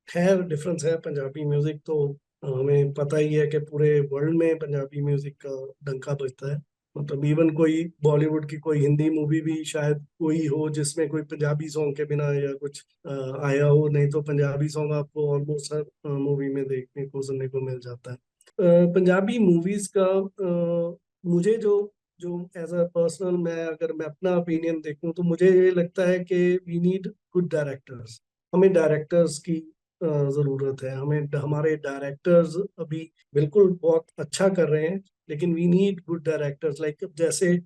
खैर डिफरेंस है। पंजाबी म्यूजिक तो हमें पता ही है कि पूरे वर्ल्ड में पंजाबी म्यूजिक का डंका बजता है। मतलब इवन कोई बॉलीवुड की कोई हिंदी मूवी भी शायद कोई हो जिसमें कोई पंजाबी सॉन्ग के बिना या कुछ आया हो, नहीं तो पंजाबी सॉन्ग आपको ऑलमोस्ट हर मूवी में देखने को सुनने को मिल जाता है। पंजाबी मूवीज का मुझे जो जो एज अ पर्सनल, मैं अपना ओपिनियन देखूं तो मुझे ये लगता है कि वी नीड गुड डायरेक्टर्स। हमें डायरेक्टर्स की जरूरत है। हमें हमारे डायरेक्टर्स अभी बिल्कुल बहुत अच्छा कर रहे हैं, लेकिन we need good directors like जैसे।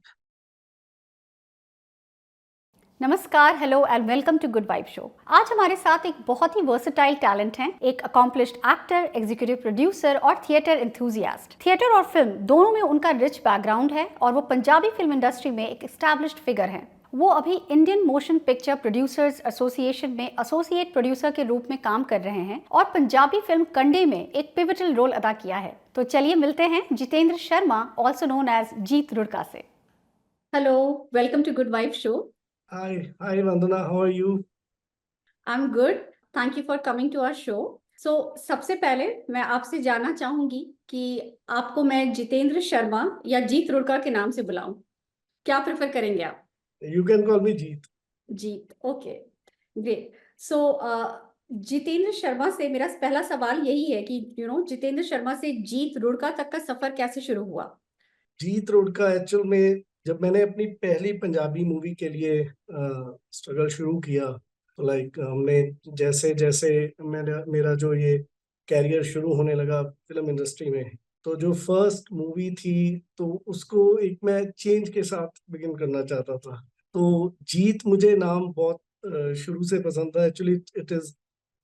नमस्कार, hello and welcome to good vibe show. आज हमारे साथ एक बहुत ही वर्सेटाइल टैलेंट हैं, एक अकॉम्प्लिश्ड एक्टर, एग्जीक्यूटिव प्रोड्यूसर और थिएटर एंथुजियास्ट। थिएटर और फिल्म दोनों में उनका रिच बैकग्राउंड है और वो पंजाबी फिल्म इंडस्ट्री में एक एस्टैब्लिश्ड फिगर हैं। वो अभी Indian motion picture producers association में एसोसिएट प्रोड्यूसर के रूप में काम कर रहे हैं और पंजाबी फिल्म कंडे में एक पिवटल रोल अदा किया है। तो चलिए मिलते हैं Jitendra Sharma, also known as Jeet Rurka से। Hello, welcome to good vibe show. Hi hi Vandana, how are you? I'm good. Thank you for coming to our show. So सबसे पहले मैं आपसे जानना चाहूंगी कि आपको मैं जितेंद्र शर्मा या जीत रुड़का के नाम से बुलाऊं, क्या प्रेफर करेंगे आप? You can call me Jeet. Jeet, okay, great. So Jitendra Sharma से मेरा पहला सवाल यही है कि जितेंद्र शर्मा से जीत रुड़का तक का सफर कैसे शुरू हुआ? जीत रोड का एक्चुअल में जब मैंने अपनी पहली पंजाबी मूवी के लिए स्ट्रगल शुरू किया, तो लाइक हमने जैसे जैसे मेरा जो ये कैरियर शुरू होने लगा फिल्म इंडस्ट्री में, तो जो फर्स्ट मूवी थी तो उसको एक मैं चेंज के साथ बिगिन करना चाहता था। तो जीत मुझे नाम बहुत शुरू से पसंद था। Actually it is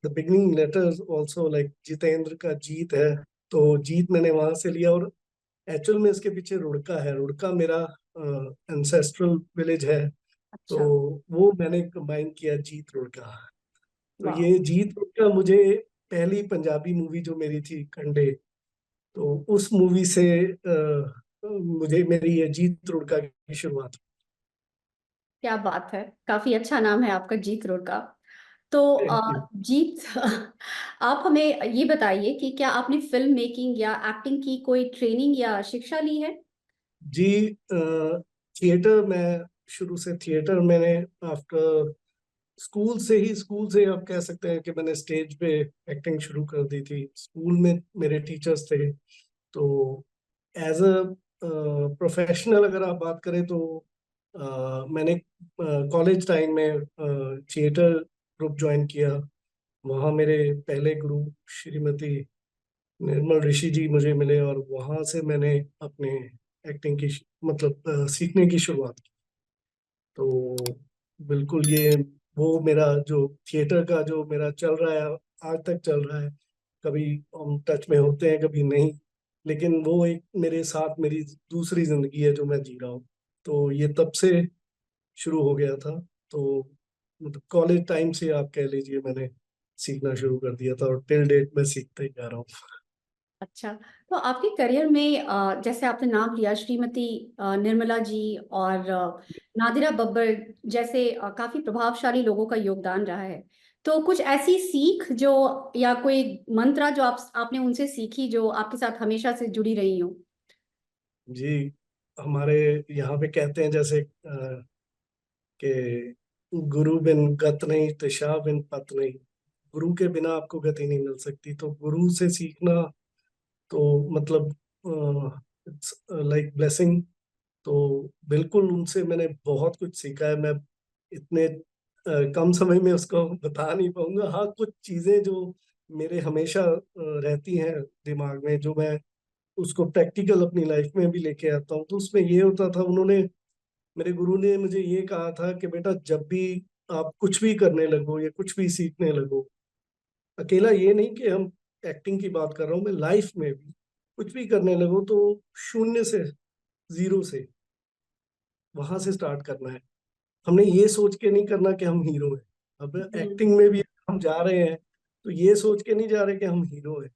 the beginning letters also, like Jitendra का जीत है, तो जीत मैंने वहां से लिया। और एक्चुअल में इसके पीछे रुड़का है। रुड़का मेरा एंसेस्ट्रल विलेज है, तो अच्छा। वो मैंने कंबाइन किया जीत रुड़का। तो वाह। ये जीत रुड़का मुझे पहली पंजाबी मूवी जो मेरी थी कंडे, तो उस मूवी से मुझे मेरी ये जीत रुड़का की शुरुआत हुई। क्या बात है, काफी अच्छा नाम है आपका, जीत रुड़का। तो थैंक यू। जीत आप हमें ये बताइए कि क्या आपने फिल्म मेकिंग या एक्टिंग की कोई ट्रेनिंग या शिक्षा ली है? जी, थिएटर मैं शुरू से थिएटर मैंने आफ्टर स्कूल से आप कह सकते हैं कि मैंने स्टेज पे एक्टिंग शुरू कर दी थी। स्कूल में मेरे टीचर्स थे, तो एज अ प्रोफेशनल अगर आप बात करें तो मैंने कॉलेज टाइम में थिएटर ग्रुप ज्वाइन किया। वहाँ मेरे पहले गुरु श्रीमती निर्मल ऋषि जी मुझे मिले, और वहाँ से मैंने अपने एक्टिंग की मतलब सीखने की शुरुआत की। तो बिल्कुल ये वो मेरा जो थिएटर का जो मेरा चल रहा है, आज तक चल रहा है। कभी हम टच में होते हैं, कभी नहीं, लेकिन वो एक मेरे साथ मेरी दूसरी जिंदगी है जो मैं जी रहा हूँ। तो ये तब से शुरू हो गया था। तो मतलब कॉलेज टाइम से आप कह लीजिए मैंने सीखना शुरू कर दिया था, और टिल डेट में सीखते ही जा रहा हूँ। अच्छा। तो आपके करियर में जैसे आपने नाम लिया श्रीमती निर्मला जी और नादिरा बब्बर जैसे काफी प्रभावशाली लोगों का योगदान रहा है। तो कुछ ऐसी सीख जो या कोई मंत्रा जो आपने उनसे सीखी जो आपके साथ हमेशा से जुड़ी रही हो? जी, हमारे यहाँ पे कहते हैं जैसे कि गुरु बिन गत नहीं, त्रिषा बिन पत नहीं। गुरु के बिना आपको गति नहीं मिल सकती। तो गुरु से सीखना तो मतलब इट्स लाइक ब्लेसिंग। तो बिल्कुल उनसे मैंने बहुत कुछ सीखा है। मैं इतने कम समय में उसको बता नहीं पाऊंगा। हाँ, कुछ चीजें जो मेरे हमेशा रहती हैं दिमाग में, जो मैं उसको प्रैक्टिकल अपनी लाइफ में भी लेके आता हूँ। तो उसमें ये होता था, उन्होंने मेरे गुरु ने मुझे ये कहा था कि बेटा, जब भी आप कुछ भी करने लगो या कुछ भी सीखने लगो, अकेला ये नहीं कि हम एक्टिंग की बात कर रहा हूँ, मैं लाइफ में भी कुछ भी करने लगो तो शून्य से, जीरो से, वहां से स्टार्ट करना है। हमने ये सोच के नहीं करना कि हम हीरो हैं। अब हम्म। एक्टिंग में भी हम जा रहे हैं तो ये सोच के नहीं जा रहे कि हम हीरो हैं।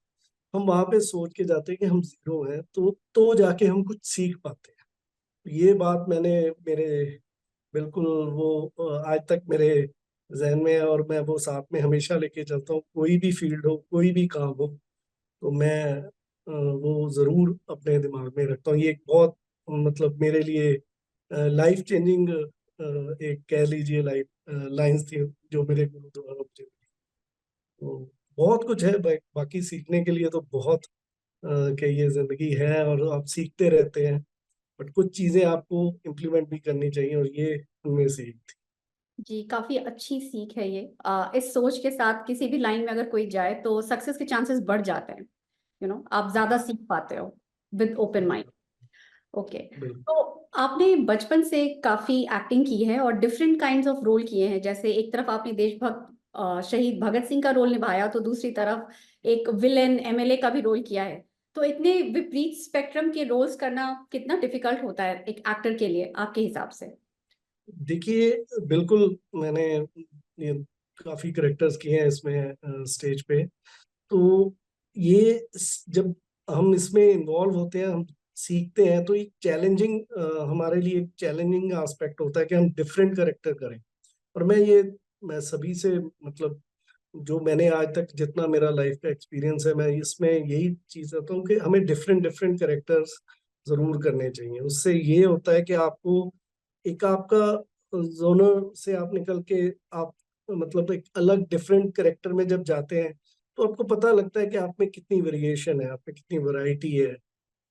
हम वहां पे सोच के जाते हैं कि हम जीरो हैं, तो जाके हम कुछ सीख पाते हैं। ये बात मैंने मेरे बिल्कुल वो आज तक मेरे जहन में है, और मैं वो साथ में हमेशा लेके चलता हूँ। कोई भी फील्ड हो, कोई भी काम हो, तो मैं वो जरूर अपने दिमाग में रखता हूँ। ये एक बहुत मतलब मेरे लिए लाइफ चेंजिंग एक कह लीजिए लाइफ लाइंस थी जो मेरे गुरु द्वारा मुझे मिली। तो बहुत कुछ है बाकी सीखने के लिए तो बहुत कि ये जिंदगी है और आप सीखते रहते हैं। बट कुछ चीजें आपको इम्प्लीमेंट भी करनी चाहिए, और ये उनमें से एक थी। जी, काफी अच्छी सीख है ये। इस सोच के साथ किसी भी लाइन में अगर कोई जाए तो सक्सेस के चांसेस बढ़ जाते हैं। आप ज्यादा सीख पाते हो विद ओपन माइंड। ओके। बिल्कुल। तो आपने बचपन से काफी एक्टिंग की है और डिफरेंट काइंड्स ऑफ रोल किए हैं। जैसे एक तरफ आपने देशभक्त शहीद भगत सिंह का रोल निभाया, तो दूसरी तरफ एक विलेन एमएलए का भी रोल किया है। तो इतने विपरीत स्पेक्ट्रम के रोल्स करना कितना डिफिकल्ट होता है एक एक्टर के लिए आपके हिसाब से? देखिए, बिल्कुल मैंने ये काफी करेक्टर्स किए हैं इसमें स्टेज पे। तो ये जब हम इसमें इन्वॉल्व होते हैं, हम सीखते हैं, तो एक चैलेंजिंग हमारे लिए एक चैलेंजिंग एस्पेक्ट होता है कि हम डिफरेंट करेक्टर करें। और मैं सभी से मतलब जो मैंने आज तक जितना मेरा लाइफ का एक्सपीरियंस है, मैं इसमें यही चीज कहता हूँ कि हमें डिफरेंट डिफरेंट कैरेक्टर्स जरूर करने चाहिए। उससे ये होता है कि आपको एक आपका जोनर से आप निकल के आप मतलब एक अलग डिफरेंट कैरेक्टर में जब जाते हैं, तो आपको पता लगता है कि आप में कितनी वेरिएशन है, आप में कितनी वैरायटी है।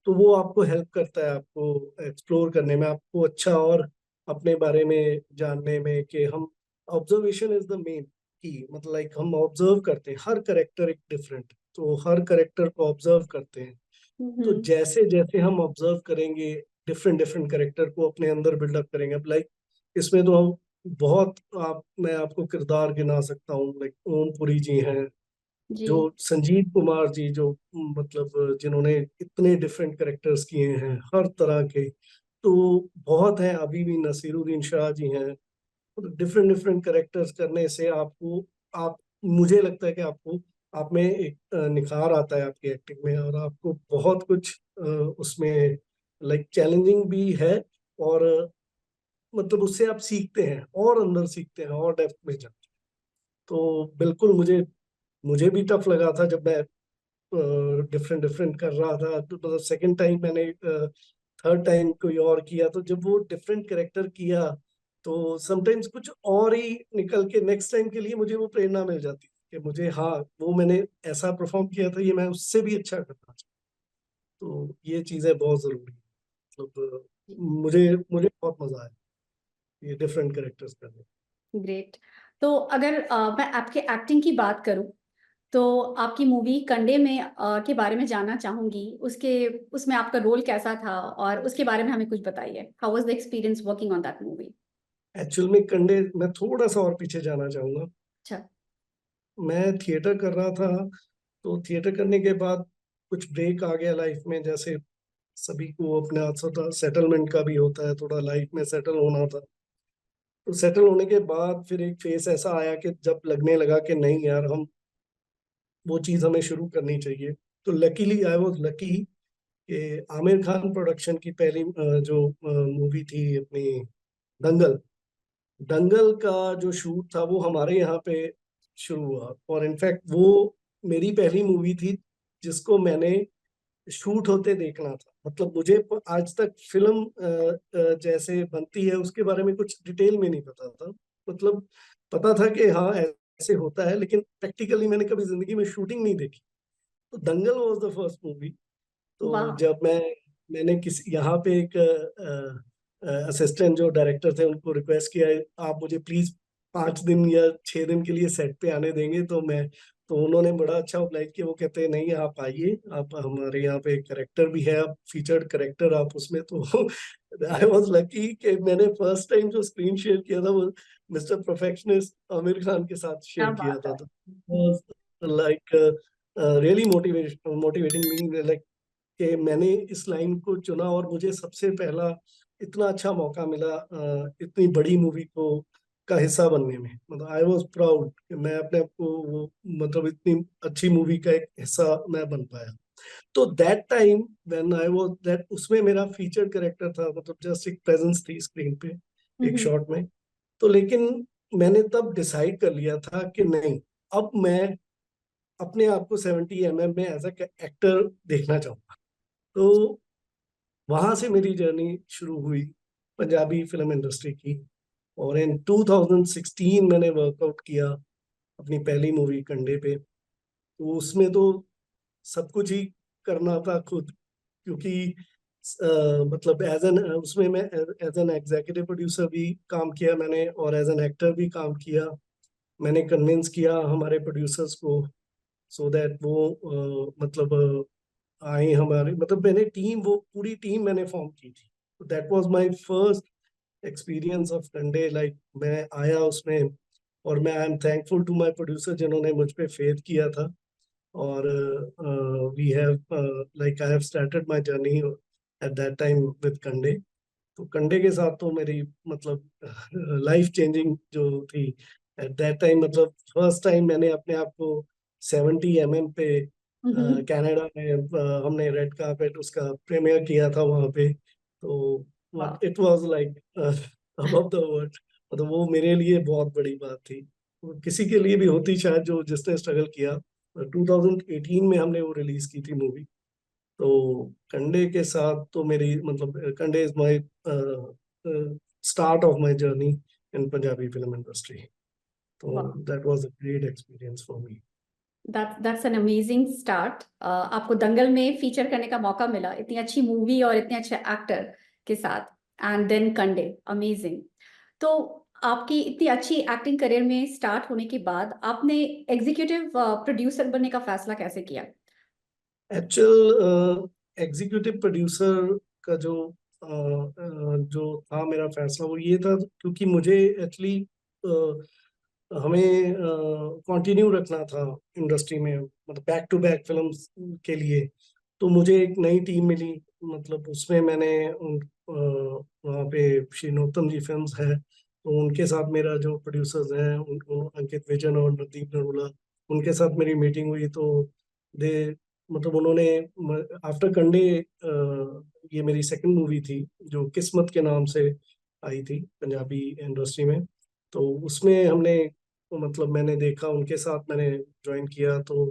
तो वो आपको हेल्प करता है आपको एक्सप्लोर करने में, आपको अच्छा और अपने बारे में जानने में कि हम ऑब्जर्वेशन इज द मेन की, मतलब लाइक हम ऑब्जर्व करते हैं हर करेक्टर एक डिफरेंट, तो हर करेक्टर को ऑब्जर्व करते हैं। तो हम्म। जैसे जैसे हम ऑब्जर्व करेंगे डिफरेंट डिफरेंट करेक्टर को अपने अंदर बिल्डअप करेंगे। अब लाइक इसमें तो हम बहुत आप मैं आपको किरदार गिना सकता हूँ, लाइक ओम पुरी जी हैं, जी। जो संजीव कुमार जी, जो मतलब जिन्होंने इतने डिफरेंट कैरेक्टर्स किए हैं हर तरह के, तो बहुत हैं। अभी भी नसीरुद्दीन शाह जी हैं। डिफरेंट डिफरेंट कैरेक्टर्स करने से आपको आप मुझे लगता है कि आपको आप में एक निखार आता है आपकी एक्टिंग में, और आपको बहुत कुछ उसमें लाइक चैलेंजिंग भी है। और मतलब उससे आप सीखते हैं और अंदर सीखते हैं और डेप्थ में जाते हैं। तो बिल्कुल मुझे मुझे भी टफ लगा था जब मैं डिफरेंट डिफरेंट कर रहा था। तो मतलब सेकंड टाइम मैंने थर्ड टाइम कोई और किया, तो जब वो डिफरेंट कैरेक्टर किया, तो समटाइम्स कुछ और ही निकल के नेक्स्ट टाइम के लिए मुझे वो प्रेरणा मिल जाती कि मुझे, हाँ, वो मैंने ऐसा परफॉर्म किया था, ये मैं उससे भी अच्छा करना चाहता। तो ये चीजें बहुत जरूरी है। मतलब मुझे मुझे बहुत मजा आया ये डिफरेंट कैरेक्टर्स करने। ग्रेट। तो अगर मैं आपके एक्टिंग की बात करूं, तो आपकी मूवी कंडे में के बारे में जानना चाहूंगी। उसमें आपका रोल कैसा था और उसके बारे में हमें कुछ बताइए। How was the experience working on that movie? Actual में कंडे, मैं थोड़ा सा और पीछे जाना चाहूंगा। अच्छा। मैं थिएटर कर रहा था, तो थिएटर करने के बाद कुछ ब्रेक आ गया लाइफ में। जैसे सभी को अपना सेटलमेंट का भी होता है, थोड़ा लाइफ में सेटल होना था। तो सेटल होने के बाद फिर एक फेस ऐसा आया कि जब लगने लगा कि नहीं यार, हम वो चीज हमें शुरू करनी चाहिए। तो लकीली आई वाज लकी कि आमिर खान प्रोडक्शन की पहली जो मूवी थी अपनी, दंगल। दंगल का जो शूट था वो हमारे यहाँ पे शुरू हुआ, और इनफैक्ट वो मेरी पहली मूवी थी जिसको मैंने शूट होते देखना था। मतलब मुझे आज तक फिल्म जैसे बनती है उसके बारे में कुछ डिटेल में नहीं पता था। मतलब पता था कि हाँ ऐसे होता है, लेकिन प्रैक्टिकली मैंने कभी जिंदगी में शूटिंग नहीं देखी। तो दंगल वाज द फर्स्ट मूवी। तो वाह। जब मैंने किसी यहाँ पे एक असिस्टेंट जो डायरेक्टर थे उनको रिक्वेस्ट किया, आप मुझे प्लीज 5 दिन या 6 दिन के लिए सेट पे आने देंगे, तो उन्होंने बड़ा अच्छा ऑब्लाइज किया। वो कहते हैं नहीं, आप आइए, आप हमारे यहाँ पे करेक्टर भी है, आप फीचर्ड करेक्टर आप उसमें। तो आई वाज लकी कि मैंने फर्स्ट टाइम जो स्क्रीन शेयर किया था वो मिस्टर परफेक्शनिस्ट आमिर खान के साथ क्या शेयर किया बात था। है। तो like really motivating me, like कि मैंने इस लाइन को चुना और मुझे सबसे पहला इतना अच्छा मौका मिला इतनी बड़ी मूवी को का हिस्सा बनने में। मतलब आई वॉज प्राउड कि मैं अपने आप को वो मतलब इतनी अच्छी मूवी का एक हिस्सा मैं बन पाया। तो that time when I was that, उसमें मेरा फीचर्ड कैरेक्टर था, मतलब जस्ट एक प्रेजेंस थी स्क्रीन पे एक हम्म। शॉट में। तो लेकिन मैंने तब डिसाइड कर लिया था कि नहीं, अब मैं अपने आप को 70 में एज अ एक्टर देखना चाहूंगा। तो वहां से मेरी जर्नी शुरू हुई पंजाबी फिल्म इंडस्ट्री की। और इन 2016 मैंने वर्कआउट किया अपनी पहली मूवी कंडे पे। तो उसमें तो सब कुछ ही करना था खुद, क्योंकि मतलब एज एन उसमें मैं एज एन एग्जीक्यूटिव प्रोड्यूसर भी काम किया मैंने, और एज एन एक्टर भी काम किया। मैंने कन्विंस किया हमारे प्रोड्यूसर्स को, सो दैट वो मतलब आए हमारे, मतलब मैंने टीम, वो पूरी टीम मैंने फॉर्म की थी। That was my first experience of Kande. Like मैं आया उसमें, और मैं I am thankful to my producer जिन्होंने मुझ पे फेथ किया था। और we have like I have started my journey at that time with Kande. तो कंडे के साथ तो मेरी मतलब लाइफ चेंजिंग जो थी एट दैट टाइम, मतलब फर्स्ट टाइम मैंने अपने आप को 70 पे हम्म। कनाडा में हमने रेड कार्पेट उसका प्रीमियर किया था वहाँ पे। तो वाह। It was like above the world. मतलब वो मेरे लिए बहुत बड़ी बात थी, वो किसी के लिए भी होती शायद जो जिसने स्ट्रगल किया। 2018 में हमने वो रिलीज की थी मूवी। तो कंडे के साथ तो मेरी मतलब कंडे is my start of my journey in Punjabi film industry. तो वाह, that was a great experience for me. That's an amazing start. आपको दंगल में फीचर करने का मौका मिला, इतनी अच्छी मूवी और इतने अच्छे एक्टर के साथ, एंड देन कंडे, अमेजिंग। तो आपकी इतनी अच्छी एक्टिंग करियर में स्टार्ट होने के बाद आपने एग्जीक्यूटिव प्रोड्यूसर बनने का फैसला कैसे किया? एक्चुअल एग्जीक्यूटिव प्रोड्यूसर का जो था मेरा फैसला, वो ये था क्योंकि मुझे एक्चुअली हमें कंटिन्यू रखना था इंडस्ट्री में, मतलब बैक टू बैक फिल्म्स के लिए। तो मुझे एक नई टीम मिली, मतलब उसमें मैंने वहाँ पे श्रीनोत्तम जी फिल्म्स है, तो उनके साथ मेरा जो प्रोड्यूसर्स हैं अंकित विजन और नदीप नरूला, उनके साथ मेरी मीटिंग हुई। तो दे मतलब उन्होंने आफ्टर कंडे, ये मेरी सेकंड मूवी थी जो किस्मत के नाम से आई थी पंजाबी इंडस्ट्री में। तो उसमें हमने मतलब मैंने देखा, उनके साथ मैंने ज्वाइन किया, तो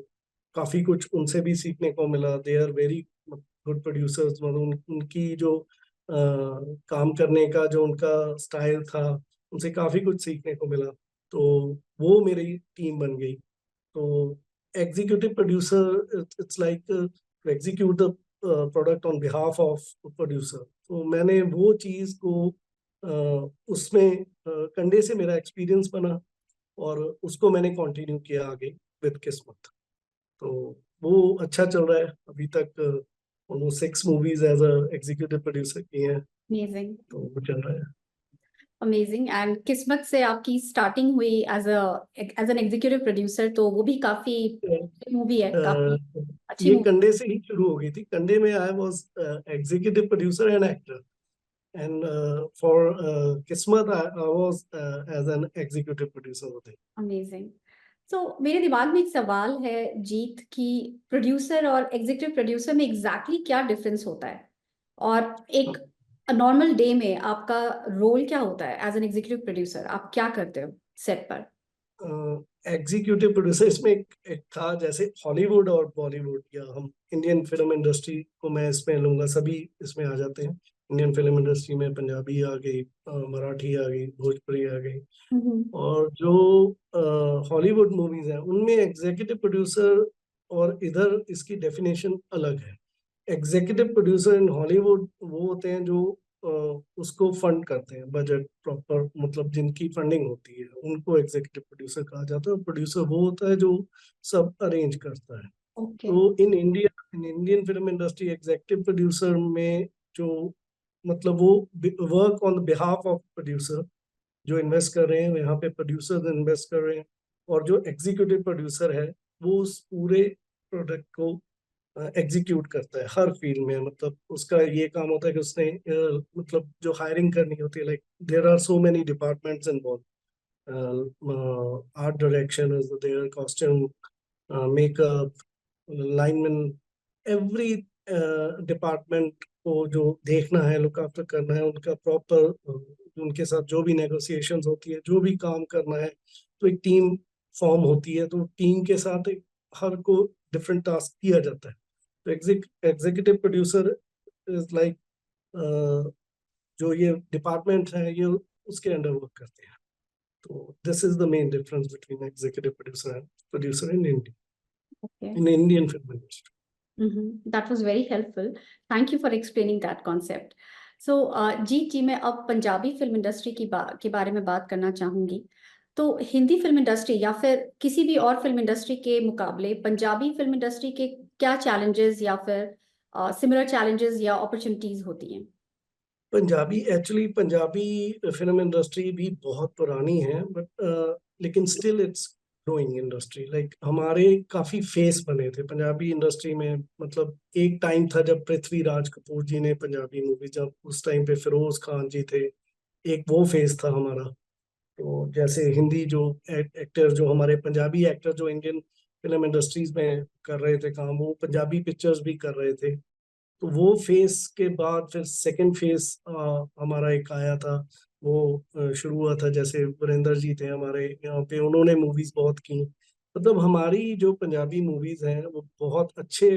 काफी कुछ उनसे भी सीखने को मिला। They are very good producers, मतलब उनकी जो काम करने का जो उनका स्टाइल था, उनसे काफी कुछ सीखने को मिला। तो वो मेरी टीम बन गई। तो executive producer, it's like to execute the product on behalf of producer. तो मैंने वो चीज को उसमें कंडे से मेरा एक्सपीरियंस बना, और उसको मैंने कंटिन्यू किया आगे विद किस्मत। तो वो अच्छा चल रहा है अभी तक। Almost 6 movies as a executive producer की हैं। अमेजिंग, तो वो चल रहा है। अमेजिंग। एंड किस्मत से आपकी स्टार्टिंग हुई एज एन एग्जीक्यूटिव प्रोड्यूसर, तो वो भी काफी मूवी है, काफी अच्छी ये मूवी। कंडे से ही शुरू हो गई थी। कंडे में I was executive producer and actor, and for Kismet, I was as an executive producer over there. Amazing. तो मेरे दिमाग में एक सवाल है जीत, की प्रोड्यूसर और एग्जीक्यूटिव प्रोड्यूसर में एग्जैक्टली क्या डिफरेंस होता है, और एक नॉर्मल डे में आपका रोल क्या होता है एज एन एग्जीक्यूटिव प्रोड्यूसर, आप क्या करते हो सेट पर? एग्जीक्यूटिव प्रोड्यूसर इसमें एक था, जैसे हॉलीवुड और बॉलीवुड, या हम इंडियन फिल्म इंडस्ट्री को मैं इसमें लूंगा, सभी इसमें आ जाते हैं। इंडियन फिल्म इंडस्ट्री में पंजाबी आ गई, मराठी आ गई, भोजपुरी आ गई। हम्म। और जो हॉलीवुड मूवीज हैं उनमें एग्जीक्यूटिव प्रोड्यूसर, और इधर इसकी डेफिनेशन अलग है। एग्जीक्यूटिव प्रोड्यूसर इन हॉलीवुड वो होते हैं जो उसको फंड करते हैं, बजट प्रॉपर, मतलब जिनकी फंडिंग होती है उनको एग्जीक्यूटिव प्रोड्यूसर कहा जाता है। और प्रोड्यूसर वो होता है जो सब अरेंज करता है। ओके। तो in Indian film industry executive producer में जो मतलब वो work on behalf of producer, जो इन्वेस्ट कर रहे हैं यहाँ पे प्रोड्यूसर्स इन्वेस्ट कर रहे हैं। और जो एग्जीक्यूटिव प्रोड्यूसर है वो उस पूरे प्रोडक्ट को एग्जीक्यूट करता है हर फील्ड में। मतलब उसका ये काम होता है कि उसने मतलब जो हायरिंग करनी होती है, like there are so many departments involve. Art direction is there, costume, makeup, lineman, every department को जो देखना है, लुक आफ्टर करना है, उनका प्रॉपर उनके साथ जो भी नेगोशिएशंस होती है, जो भी काम करना है, तो एक टीम फॉर्म होती है, तो टीम के साथ हर को डिफरेंट टास्क दिया जाता है। तो एग्जीक्यूटिव प्रोड्यूसर इज लाइक जो ये डिपार्टमेंट है ये उसके अंडर वर्क करते हैं। तो this is the main difference between executive producer and producer in India, Okay. In Indian film industry. That was very helpful. Thank you for explaining that concept. So, जीत जी, मैं अब Punjabi film industry के बारे में बात करना चाहूंगी। तो हिंदी फिल्म इंडस्ट्री या फिर किसी भी और फिल्म इंडस्ट्री के मुकाबले पंजाबी फिल्म इंडस्ट्री के क्या चैलेंजेस या फिर सिमिलर चैलेंजेस या अपॉर्चुनिटीज होती हैं? पंजाबी फिल्म इंडस्ट्री भी बहुत पुरानी है, बट लेकिन still it's growing industry. Like हमारे काफी फेस बने थे पंजाबी इंडस्ट्री में। मतलब एक टाइम था जब पृथ्वीराज कपूर जी ने पंजाबी मूवी, जब उस टाइम पे फिरोज खान जी थे, एक वो फेस था हमारा। तो जैसे हिंदी जो एक्टर, जो हमारे पंजाबी एक्टर जो इंडियन फिल्म इंडस्ट्रीज में कर रहे थे काम, वो पंजाबी पिक्चर्स भी कर रहे थे। तो वो फेस के बाद फिर सेकंड फेस हमारा एक आया था। वो शुरू हुआ था, जैसे वीरेंद्र जी थे हमारे यहाँ पे, उन्होंने मूवीज बहुत की। मतलब हमारी जो पंजाबी मूवीज हैं वो बहुत अच्छे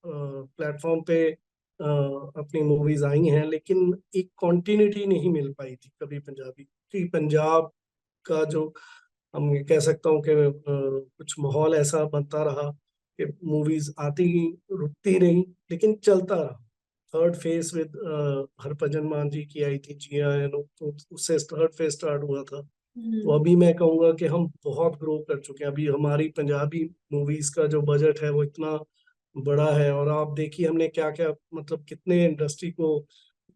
प्लेटफॉर्म पे अपनी मूवीज आई हैं, लेकिन एक कॉन्टिन्यूटी नहीं मिल पाई थी कभी पंजाबी की। पंजाब का जो हम ये कह सकता हूँ कि कुछ माहौल ऐसा बनता रहा कि मूवीज आती ही रुकती नहीं, लेकिन चलता रहा। थर्ड फेज विद हरभजन मान जी की आई थी जिया एनो, तो उससे थर्ड फेज स्टार्ट हुआ था। तो अभी मैं कहूँगा कि हम बहुत ग्रो कर चुके हैं। अभी हमारी पंजाबी मूवीज का जो बजट है वो इतना बड़ा है, और आप देखिए हमने क्या क्या, मतलब कितने इंडस्ट्री को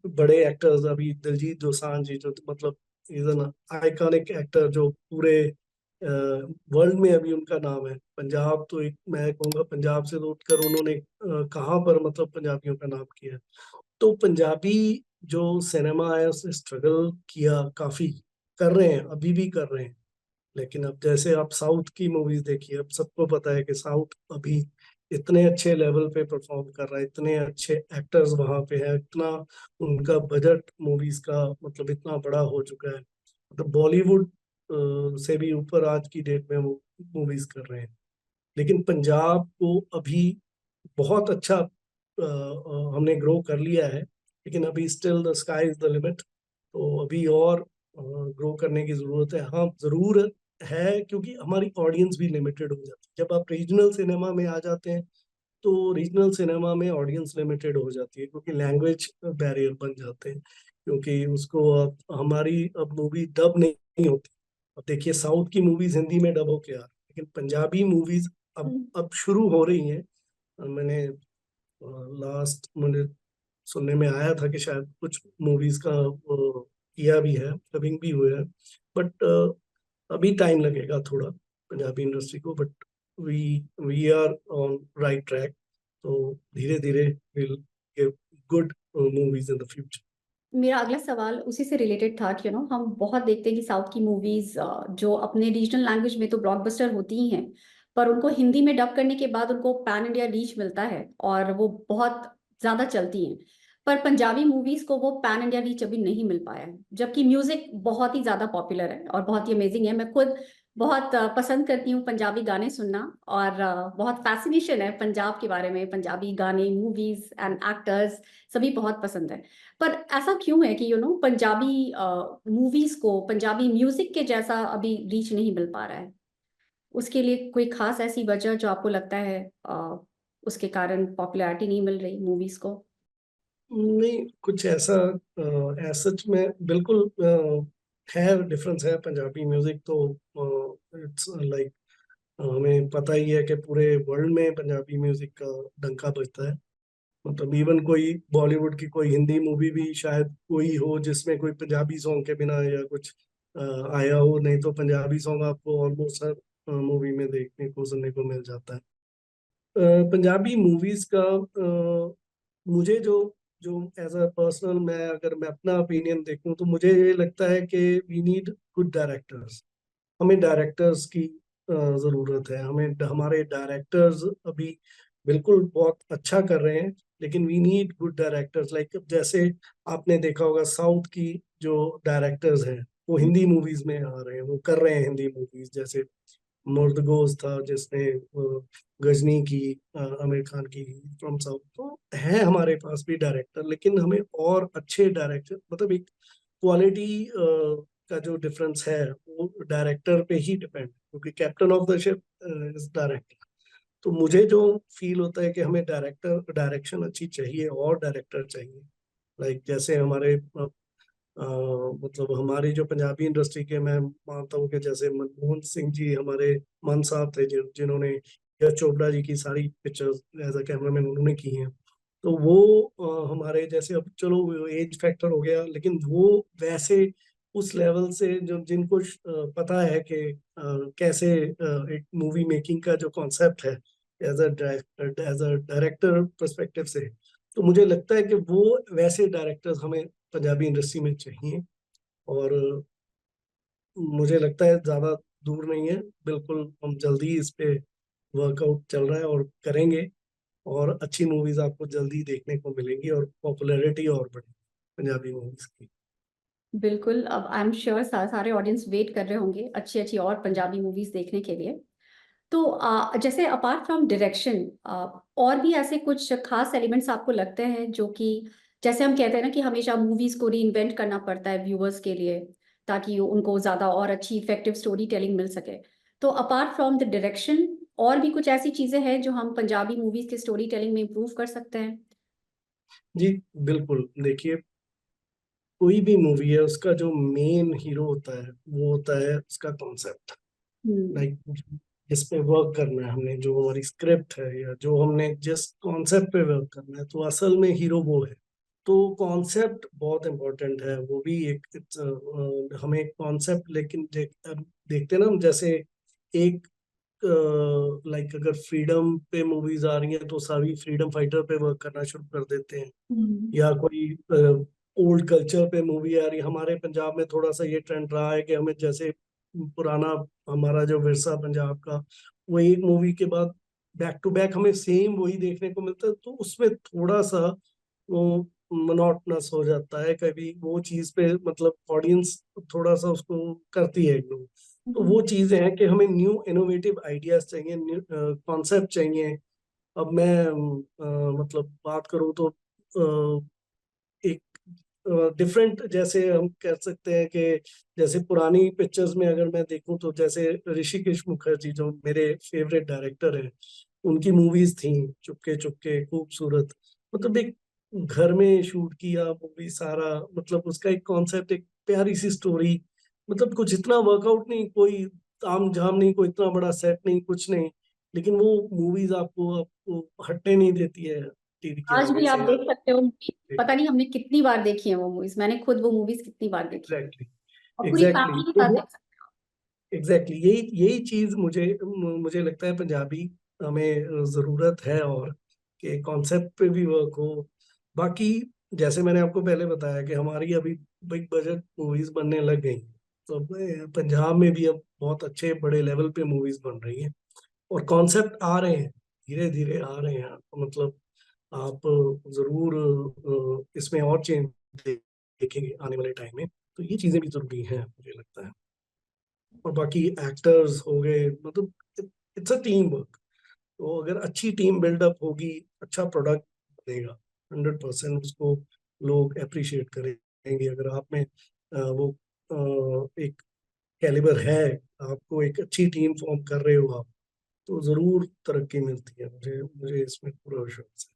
बड़े एक्टर्स, अभी दिलजीत दोसांझ जी जो मतलब इज एन आइकॉनिक एक्टर, जो पूरे वर्ल्ड में अभी उनका नाम है। पंजाब तो एक, मैं कहूँगा पंजाब से तो उठकर उन्होंने कहाँ पर मतलब पंजाबियों का नाम किया है। तो पंजाबी जो सिनेमा है उसने स्ट्रगल किया काफी, कर रहे हैं, अभी भी कर रहे हैं। लेकिन अब जैसे आप साउथ की मूवीज देखिए, अब सबको पता है कि साउथ अभी इतने अच्छे लेवल पे परफॉर्म कर रहा है, इतने अच्छे एक्टर्स वहां पे हैं, इतना उनका बजट मूवीज का मतलब इतना बड़ा हो चुका है। मतलब बॉलीवुड से भी ऊपर आज की डेट में वो मूवीज कर रहे हैं। लेकिन पंजाब को अभी बहुत अच्छा हमने ग्रो कर लिया है, लेकिन अभी still the sky is the limit. तो अभी और ग्रो करने की जरूरत है। हाँ जरूर है, क्योंकि हमारी ऑडियंस भी लिमिटेड हो जाती है। जब आप रीजनल सिनेमा में आ जाते हैं तो रीजनल सिनेमा में ऑडियंस लिमिटेड हो जाती है, क्योंकि लैंग्वेज बैरियर बन जाते हैं। क्योंकि उसको अब हमारी अब मूवी डब नहीं होती। अब देखिए साउथ की मूवीज हिंदी में डब होके आ रही है, लेकिन पंजाबी मूवीज अब शुरू हो रही हैं। मैंने लास्ट मुझे सुनने में आया था कि शायद कुछ मूवीज का किया भी है, डबिंग भी हुआ है। बट अभी टाइम लगेगा थोड़ा पंजाबी इंडस्ट्री को, but we we are on right track. तो धीरे धीरे will give good movies in the future. मेरा अगला सवाल उसी से रिलेटेड था कि हम बहुत देखते हैं कि साउथ की मूवीज जो अपने रीजनल लैंग्वेज में तो ब्लॉकबस्टर होती ही हैं, पर उनको हिंदी में डब करने के बाद उनको पैन इंडिया रीच मिलता है और वो बहुत ज्यादा चलती हैं। पर पंजाबी मूवीज को वो पैन इंडिया रीच अभी नहीं मिल पाया है, जबकि म्यूजिक बहुत ही ज्यादा पॉपुलर है और बहुत ही अमेजिंग है। मैं खुद बहुत पसंद करती हूँ पंजाबी गाने सुनना, और बहुत फैसिनेशन है पंजाब के बारे में। पंजाबी गाने, मूवीज एंड एक्टर्स सभी बहुत पसंद है। पर ऐसा क्यों है कि पंजाबी मूवीज को पंजाबी म्यूजिक के जैसा अभी रीच नहीं मिल पा रहा है? उसके लिए कोई खास ऐसी वजह जो आपको लगता है उसके कारण पॉपुलैरिटी नहीं मिल रही मूवीज को? नहीं, कुछ ऐसा सच में बिल्कुल है, डिफरेंस है। पंजाबी म्यूजिक तो इट्स लाइक, हमें पता ही है कि पूरे वर्ल्ड में पंजाबी म्यूजिक का डंका बजता है। मतलब इवन कोई बॉलीवुड की कोई हिंदी मूवी भी शायद कोई हो जिसमें कोई पंजाबी सॉन्ग के बिना या कुछ आया हो, नहीं तो पंजाबी सॉन्ग आपको ऑलमोस्ट हर मूवी में देखने को सुनने को मिल जाता है। पंजाबी मूवीज का मुझे जो जो एज अ पर्सनल, मैं अपना ओपिनियन देखूं तो मुझे ये लगता है कि वी नीड गुड डायरेक्टर्स। हमें डायरेक्टर्स की जरूरत है। हमें हमारे डायरेक्टर्स अभी बिल्कुल बहुत अच्छा कर रहे हैं, लेकिन we need good directors. Like जैसे आपने देखा होगा साउथ की जो डायरेक्टर्स हैं वो हिंदी मूवीज में आ रहे हैं, वो कर रहे हैं हिंदी मूवीज। जैसे मुर्दगोज था जिसने गजनी की, आमिर खान की, फ्रॉम साउथ। तो है हमारे पास भी डायरेक्टर, लेकिन हमें और अच्छे डायरेक्टर, मतलब एक क्वालिटी का जो डिफरेंस है वो डायरेक्टर पे ही डिपेंड, क्योंकि captain of the ship is director. तो मुझे जो फील होता है कि हमें डायरेक्शन अच्छी चाहिए और डायरेक्टर चाहिए। लाइक जैसे हमारे मतलब हमारी जो पंजाबी इंडस्ट्री के, मैं मानता हूँ कि जैसे मनमोहन सिंह जी हमारे मान साहब थे, जिन्होंने यश चोपड़ा जी की सारी पिक्चर्स एज अ कैमरामैन उन्होंने की हैं। तो वो हमारे जैसे, अब चलो एज फैक्टर हो गया, लेकिन वो वैसे उस लेवल से जो जिनको पता है कि कैसे एक मूवी मेकिंग का जो कॉन्सेप्ट है एज अ डायरेक्टर पर्सपेक्टिव से, तो मुझे लगता है कि वो वैसे डायरेक्टर्स हमें पंजाबी इंडस्ट्री में चाहिए। और मुझे लगता है ज्यादा दूर नहीं है, बिल्कुल हम जल्दी इस पे वर्कआउट चल रहा है और करेंगे, और अच्छी मूवीज आपको जल्दी देखने को मिलेंगी और पॉपुलैरिटी और बढ़ेगी पंजाबी मूवीज की। बिल्कुल, अब आई एम श्योर सारे ऑडियंस वेट कर रहे होंगे अच्छी अच्छी और पंजाबी मूवीज देखने के लिए। तो जैसे अपार्ट फ्रॉम डायरेक्शन, और भी ऐसे कुछ खास एलिमेंट्स आपको लगते हैं जो कि, जैसे हम कहते हैं ना कि हमेशा मूवीज को री इन्वेंट करना पड़ता है व्यूअर्स के लिए, ताकि उनको ज्यादा और अच्छी इफेक्टिव स्टोरी टेलिंग मिल सके। तो अपार्ट फ्रॉम द डायरेक्शन, और भी कुछ ऐसी चीजें हैं जो हम पंजाबी मूवीज की स्टोरी टेलिंग में इम्प्रूव कर सकते हैं? जी बिल्कुल। देखिए, कोई भी मूवी है उसका जो मेन हीरो होता है वो होता है उसका कॉन्सेप्ट। हम्म। लाइक जिस पे वर्क करना है हमने, जो हमारी स्क्रिप्ट है या जो हमने जिस कॉन्सेप्ट पे वर्क करना है, तो असल में हीरो वो है। तो कॉन्सेप्ट बहुत इम्पोर्टेंट है, वो भी एक हमें कॉन्सेप्ट, लेकिन अब देखते हैं ना हम, जैसे एक लाइक अगर फ्रीडम पे मूवीज आ रही हैं तो सभी फ्रीडम फाइटर पे वर्क करना शुरू कर देते हैं। हम्म। या कोई ओल्ड कल्चर पे मूवी आ रही है, हमारे पंजाब में थोड़ा सा ये ट्रेंड रहा है कि हमें जैसे पुराना हमारा जो विरसा पंजाब का, वो एक मूवी के बाद बैक टू बैक हमें सेम वही देखने को मिलता है, तो उसमें थोड़ा सा वो मोनोटोनस हो जाता है कभी वो चीज पे, मतलब ऑडियंस थोड़ा सा उसको करती है इग्नोर। तो हम्म। वो चीजें हैं कि हमें न्यू इनोवेटिव आइडियाज चाहिए, न्यू कॉन्सेप्ट चाहिए। अब मैं मतलब बात करूँ तो एक डिफरेंट, जैसे हम कह सकते हैं कि जैसे पुरानी पिक्चर्स में अगर मैं देखूं तो जैसे ऋषिकेश मुखर्जी जो मेरे फेवरेट डायरेक्टर हैं, उनकी मूवीज थी चुपके चुपके, खूबसूरत। मतलब एक घर में शूट किया मूवी सारा, मतलब उसका एक कॉन्सेप्ट, एक प्यारी सी स्टोरी, मतलब कुछ इतना वर्कआउट नहीं, कोई ताम झाम नहीं, कोई इतना बड़ा सेट नहीं, कुछ नहीं, लेकिन वो मूवीज आपको हटने नहीं देती है टीवी के आज आगे भी आप से। देख सकते हो movie, पता नहीं हमने कितनी बार देखी है वो मूवीज, मैंने खुद वो मूवीज कितनी बार देखी है। एग्जैक्टली। और पूरी एग्जैक्टली फैमिली के तो साथ वो, देख सकते एग्जैक्टली यही चीज मुझे लगता है पंजाबी हमें जरूरत है, और कि कॉन्सेप्ट पे भी वर्क हो। बाकी जैसे मैंने आपको पहले बताया कि हमारी अभी बिग बजट मूवीज बनने लग गई, तो पंजाब में भी अब बहुत अच्छे बड़े लेवल पे मूवीज बन रही हैं, और कॉन्सेप्ट आ रहे हैं, धीरे धीरे आ रहे हैं। तो मतलब आप जरूर इसमें और चेंज देखेंगे आने वाले टाइम में। तो ये चीजें भी जरूरी हैं मुझे लगता है। और बाकी एक्टर्स हो गए, मतलब इट्स अ टीम वर्क। तो अगर अच्छी टीम बिल्डअप होगी, अच्छा प्रोडक्ट बनेगा, 100% उसको लोग अप्रिशिएट करेंगे। अगर आप में वो एक कैलिबर है, आपको एक अच्छी टीम फॉर्म कर रहे हो आप, तो जरूर तरक्की मिलती है। मुझे मुझे इसमें पूरा विश्वास हो।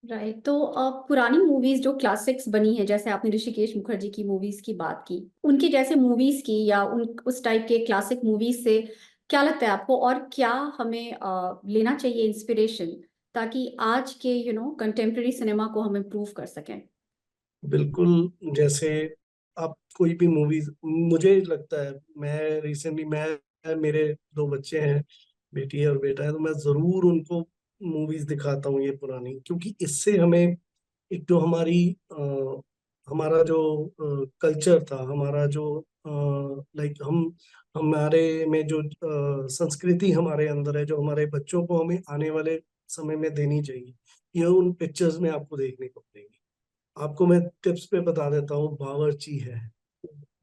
राइट, तो पुरानी मूवीज जो क्लासिक्स बनी है, जैसे आपने ऋषिकेश मुखर्जी की मूवीज की बात की, उनकी जैसे मूवीज की या उस टाइप के क्लासिक मूवीज से क्या लगता है आपको, और क्या हमें लेना चाहिए इंस्पिरेशन, ताकि आज के कंटेम्प्रेरी सिनेमा को हम इम्प्रूव कर सकें? है। बिल्कुल। जैसे आप कोई भी मूवीज, मुझे लगता है, मैं रिसेंटली, मैं मेरे दो बच्चे हैं, बेटी है और बेटा है, तो मैं जरूर उनको मूवीज दिखाता हूँ ये पुरानी, क्योंकि इससे हमें एक जो हमारा जो कल्चर था, हमारा जो लाइक हमारे में जो संस्कृति हमारे अंदर है, जो हमारे बच्चों को हमें आने वाले समय में देनी चाहिए, ये उन पिक्चर्स में आपको देखने को मिलेगी। आपको मैं टिप्स पे बता देता हूँ, बावर्ची है,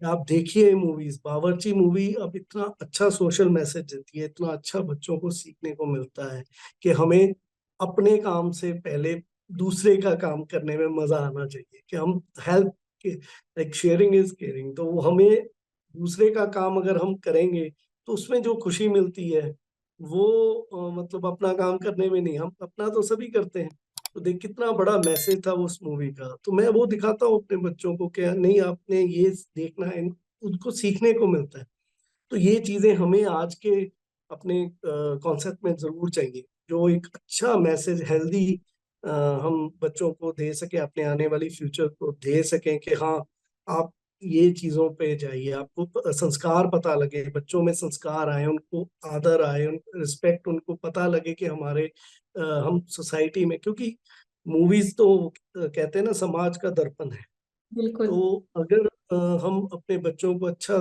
आप देखिए मूवीज। बावर्ची मूवी अब इतना अच्छा सोशल मैसेज देती है, इतना अच्छा बच्चों को सीखने को मिलता है कि हमें अपने काम से पहले दूसरे का काम करने में मजा आना चाहिए, कि हम help, like sharing is caring. तो वो हमें दूसरे का काम अगर हम करेंगे तो उसमें जो खुशी मिलती है वो मतलब अपना काम करने में नहीं, हम अपना तो सभी करते हैं। तो देख कितना बड़ा मैसेज था उस मूवी का। तो मैं वो दिखाता हूँ अपने बच्चों को कि नहीं आपने ये देखना है, उनको सीखने को मिलता है। तो ये चीजें हमें आज के अपने कॉन्सेप्ट में जरूर चाहिए, जो एक अच्छा मैसेज हेल्दी हम बच्चों को दे सके, अपने आने वाली फ्यूचर को दे सकें कि हाँ आप ये चीजों पे जाइए, आपको संस्कार पता लगे, बच्चों में संस्कार आए, उनको आदर आए, रिस्पेक्ट, उनको पता लगे कि हमारे हम सोसाइटी में, क्योंकि मूवीज तो कहते हैं ना समाज का दर्पण है। बिल्कुल। तो अगर हम अपने बच्चों को अच्छा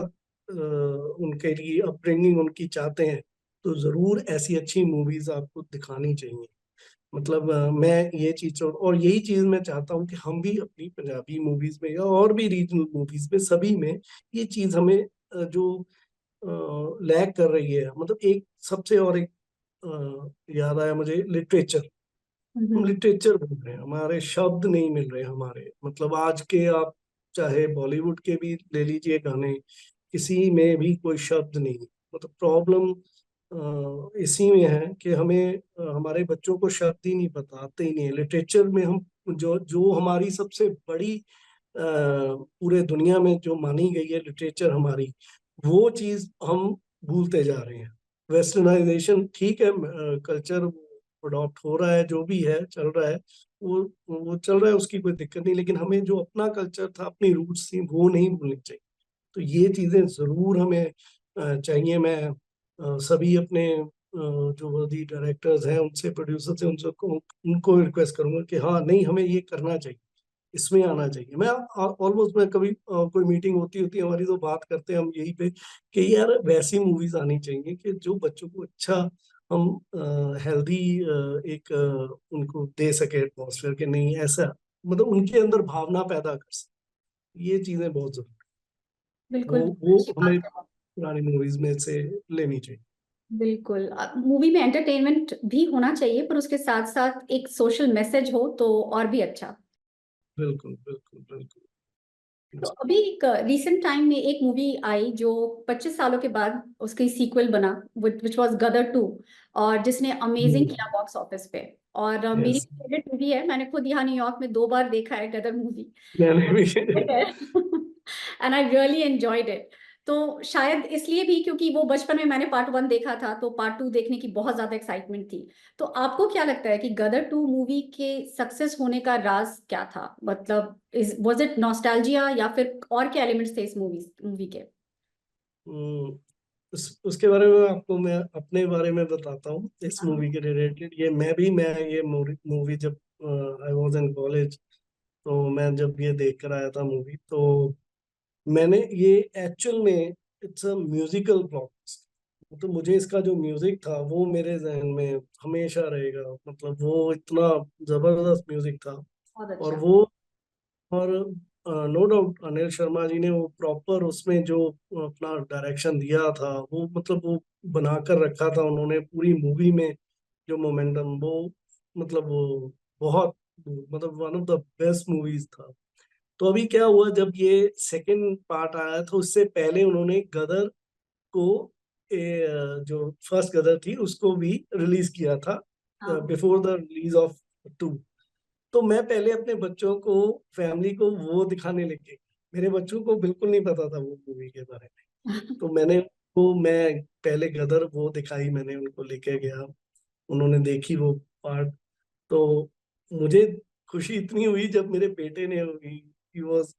उनके लिए अपब्रिंगिंग उनकी चाहते हैं तो जरूर ऐसी अच्छी मूवीज आपको दिखानी चाहिए। मतलब मैं ये चीज, और यही चीज मैं चाहता हूँ कि हम भी अपनी पंजाबी मूवीज में या और भी रीजनल मूवीज में सभी में ये चीज हमें जो लैग कर रही है, मतलब एक सबसे और एक याद आया मुझे, लिटरेचर। हम हम्म। लिटरेचर बोल रहे हैं, हमारे शब्द नहीं मिल रहे हमारे, मतलब आज के आप चाहे बॉलीवुड के भी ले लीजिए गाने, किसी में भी कोई शब्द नहीं। मतलब प्रॉब्लम इसी में है कि हमें हमारे बच्चों को शब्द ही नहीं पता, आते ही नहीं है। लिटरेचर में हम जो जो हमारी सबसे बड़ी पूरे दुनिया में जो मानी गई है लिटरेचर हमारी, वो चीज हम भूलते जा रहे हैं। वेस्टर्नाइजेशन ठीक है, कल्चर अडॉप्ट हो रहा है, जो भी है चल रहा है, वो चल रहा है, उसकी कोई दिक्कत नहीं, लेकिन हमें जो अपना कल्चर था, अपनी रूट्स थी, वो नहीं भूलनी चाहिए। तो ये चीजें जरूर हमें चाहिए। मैं सभी अपने जो वर्दी डायरेक्टर्स हैं उनसे, प्रोड्यूसर्स हैं उनसे उनको रिक्वेस्ट करूंगा कि हाँ नहीं हमें ये करना चाहिए, इसमें आना चाहिए। मैं ऑलमोस्ट, मैं कभी कोई मीटिंग होती होती है हमारी तो बात करते हैं हम यही पे कि यार वैसी मूवीज आनी चाहिए कि जो बच्चों को अच्छा, हम हेल्दी एक उनको दे सके एटमॉस्फेयर, के नहीं ऐसा, मतलब उनके अंदर भावना पैदा कर सके। ये चीजें बहुत जरूरी, बिल्कुल वो अच्छी बात हमें है। पुरानी मूवीज में से लेनी चाहिए। बिल्कुल, मूवी में एंटरटेनमेंट भी होना चाहिए पर उसके साथ साथ एक सोशल मैसेज हो तो और भी अच्छा। बिल्कुल बिल्कुल बिल्कुल। तो अभी एक रीसेंट टाइम में एक मूवी आई जो 25 सालों के बाद उसकी सीक्वल बना, विच वाज गदर 2, और जिसने अमेजिंग किया बॉक्स ऑफिस पे। और मेरी यस, फेवरेट मूवी है, मैंने खुद यहाँ न्यूयॉर्क में 2 बार देखा है गदर मूवी। मैंने भी and I really enjoyed it. तो शायद इसलिए भी क्योंकि वो बचपन में मैंने पार्ट 1 देखा था, तो पार्ट 2 देखने की बहुत ज्यादा एक्साइटमेंट थी। तो आपको क्या लगता है कि गदर 2 मूवी के सक्सेस होने का राज क्या था? मतलब इज वाज इट नॉस्टैल्जिया या फिर और क्या एलिमेंट्स थे इस मूवी के? हम्म, उसके बारे में आपको मैं अपने बारे में बताता हूँ इस हाँ। मूवी के रिलेटेड। मैं ये मूवी जब आई वाज इन कॉलेज, तो मैं जब ये देख कर आया था मूवी, तो मैंने ये एक्चुअल में इट्स अ म्यूजिकल ब्लॉकबस्टर। तो मुझे इसका जो म्यूजिक था वो मेरे जहन में हमेशा रहेगा, मतलब वो इतना जबरदस्त म्यूजिक था। बहुत और अच्छा। वो, और नो डाउट अनिल शर्मा जी ने वो प्रॉपर उसमें जो अपना डायरेक्शन दिया था, वो मतलब वो बनाकर रखा था उन्होंने पूरी मूवी में, जो मोमेंटम वो, मतलब वो बहुत, मतलब one of the best movies था। तो अभी क्या हुआ, जब ये सेकंड पार्ट आया था उससे पहले उन्होंने गदर को जो फर्स्ट गदर थी उसको भी रिलीज किया था हाँ। Before the release of 2। तो मैं पहले अपने बच्चों को, फैमिली को वो दिखाने लगे। मेरे बच्चों को बिल्कुल नहीं पता था वो मूवी के बारे में। तो मैं पहले गदर वो दिखाई, मैंने उनको लेके गया, उन्होंने देखी वो पार्ट। तो मुझे खुशी इतनी हुई जब मेरे बेटे ने, he was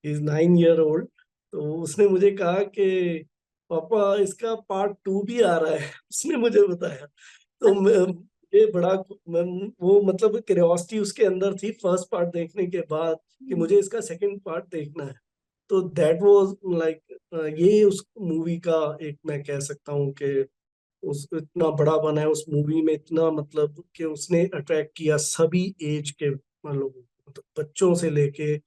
is 9 year old, तो उसने मुझे कहा कि पापा इसका पार्ट 2 भी आ रहा है उसने मुझे बताया। तो ये बड़ा, मैं, वो मतलब क्यूरियोसिटी उसके अंदर थी फर्स्ट पार्ट देखने के बाद कि मुझे इसका सेकंड पार्ट देखना है। तो दैट वाज लाइक, ये उस मूवी का एक मैं कह सकता हूँ कि उस इतना बड़ा बना है उस मूवी में, इतना मतलब कि उसने अट्रैक्ट किया सभी एज के लोगों को, मतलब बच्चों से लेके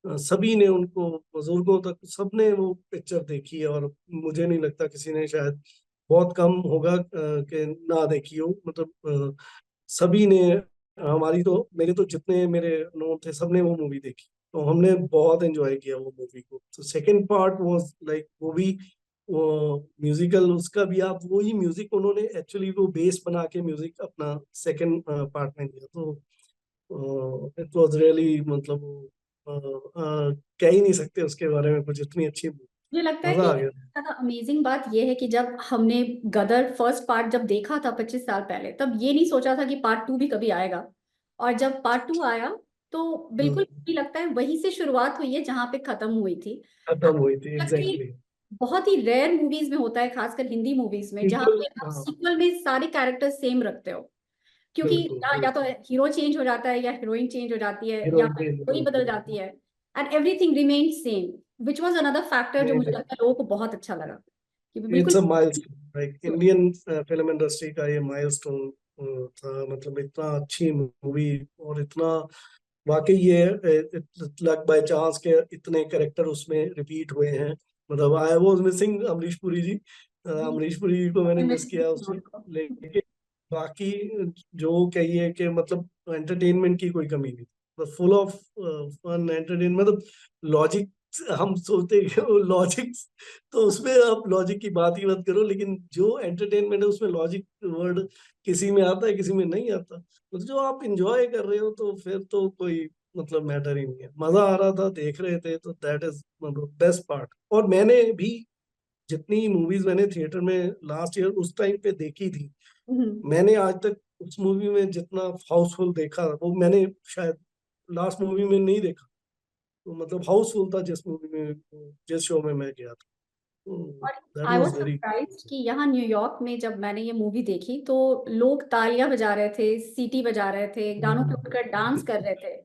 सभी ने, उनको बुजुर्गों तक सबने वो पिक्चर देखी है। और मुझे नहीं लगता किसी ने, शायद बहुत कम होगा कि ना देखी हो, मतलब सभी ने, हमारी तो, मेरे तो जितने मेरे नोन थे सबने वो मूवी देखी, तो हमने बहुत एंजॉय किया वो मूवी को। तो सेकंड पार्ट वाज लाइक, वो भी वो म्यूजिकल, उसका भी आप वही म्यूजिक उन्होंने एक्चुअली वो बेस बना के म्यूजिक अपना सेकंड पार्ट में दिया। तो इट वाज रियली, मतलब कह ही नहीं सकते उसके बारे में कुछ, इतनी अच्छी movie, मुझे लगता है मजा कि आ गया। ज़्यादा अमेजिंग बात यह है कि जब हमने गदर फर्स्ट पार्ट जब देखा था 25 साल पहले, तब ये नहीं सोचा था कि पार्ट टू भी कभी आएगा। और जब पार्ट टू आया तो बिल्कुल हम्म, मुझे लगता है वहीं से शुरुआत हुई है जहां पे खत्म हुई थी। खत्म हुई थी, कि एग्जैक्टली। बहुत ही रेयर मूवीज में होता है, खासकर हिंदी मूवीज में, जहां सीक्वल, पे आप हाँ, सीक्वल में सारे कैरेक्टर सेम रखते हो। क्योंकि बिल्कुल या तो बिल्कुल। हीरो चेंज हो जाता है या हीरोइन चेंज हो जाती है या हीरोइन फिर चेंज स्टोरी हो बदल जाती जाती है, and everything remain same, which was another factor जो मुझे है। लगता है लोगों को बहुत अच्छा लगा कि इट्स बिल्कुल। A milestone, like Indian film industry का ये माइलस्टोन था। मतलब इतना अच्छी मूवी, और इतना वाकई ये लक बाय चांस के इतने कैरेक्टर उसमें रिपीट हुए हैं। मतलब I was missing Amrish Puri ji, Amrish Puri ji को मैंने मिस किया उसमें। लेकिन बाकी जो कहिए कि मतलब एंटरटेनमेंट की कोई कमी नहीं, मतलब फुल ऑफ फन एंटरटेन, मतलब लॉजिक, हम सोचते हैं कि वो लॉजिक, तो उसमें आप लॉजिक की बात ही मत करो, लेकिन जो एंटरटेनमेंट है उसमें लॉजिक वर्ड किसी में आता है, किसी में नहीं आता। तो जो आप इंजॉय कर रहे हो तो फिर तो कोई मतलब मैटर ही नहीं है, मजा आ रहा था, देख रहे थे, तो दैट इज मतलब बेस्ट पार्ट। और मैंने भी जितनी मूवीज मैंने थिएटर में लास्ट ईयर उस टाइम पे देखी थी, मैंने आज तक उस मूवी में जितना हाउसफुल देखा वो मैंने शायद लास्ट मूवी में नहीं देखा। तो मतलब हाउसफुल था जिस मूवी में, जिस शो में मैं गया था, और that I was was very. Surprised कि यहाँ न्यूयॉर्क में जब मैंने ये मूवी देखी तो लोग तालियां बजा रहे थे, सीटी बजा रहे थे, गानों पे उठकर डांस कर रहे थे।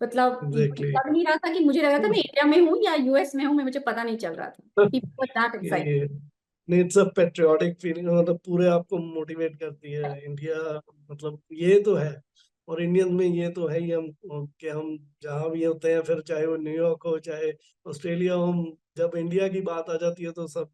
मतलब मुझे एग्जैक्टली। लग नहीं रहा था कि, मुझे लग रहा था मैं इंडिया में हूँ या यूएस में हूँ, मैं मुझे पता नहीं चल रहा था। People were that excited. ये नहीं, इट्स अ पेट्रियाटिक फीलिंग, मतलब पूरे आपको मोटिवेट करती है इंडिया, मतलब ये तो है। और इंडियन में ये तो है ही, हम कि हम जहाँ भी होते हैं, फिर चाहे वो न्यूयॉर्क हो चाहे ऑस्ट्रेलिया हो, हम जब इंडिया की बात आ जाती है तो सब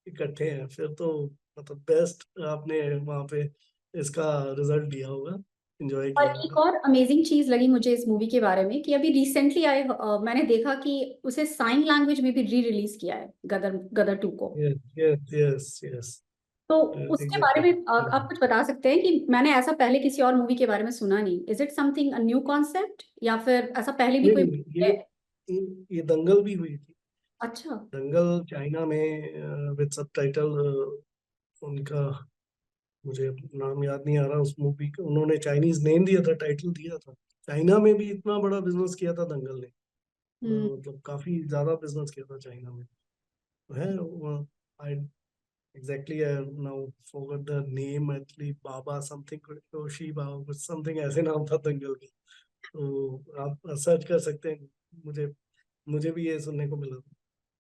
इकट्ठे हैं फिर तो। मतलब बेस्ट आपने वहाँ पे इसका रिजल्ट दिया होगा, एंजॉय और किया एक होगा। और अमेजिंग चीज लगी मुझे इस मूवी के बारे में कि अभी रिसेंटली आए, मैंने देखा कि उसे साइन लैंग्वेज में भी री रिलीज किया है, गदर गदर टू को। यस यस यस यस, तो उसके बारे एग्जैक्टली। में आप कुछ बता सकते हैं कि मैंने ऐसा पहले किसी और मूवी के बारे में सुना नहीं, is it something a new concept या फिर ऐसा पहले भी नहीं कोई नहीं, है? ये दंगल भी हुई थी। अच्छा। दंगल चाइना में विद सबटाइटल, उनका मुझे नाम याद नहीं आ रहा उस मूवी का, उन्होंने चाइनीज नेम दिया था, टाइटल दिया था। चाइना में भी इतना बड़ा बिजनेस किया था दंगल ने, हम्म। मतलब काफी ज्यादा बिजनेस किया था चाइना में। तो है, I exactly, I now forgot the name, actually Baba something, Toshi Baba कुछ समथिंग ऐसे नाम था दंगल का। तो आप सर्च कर सकते हैं, मुझे मुझे भी ये सुनने को मिला था।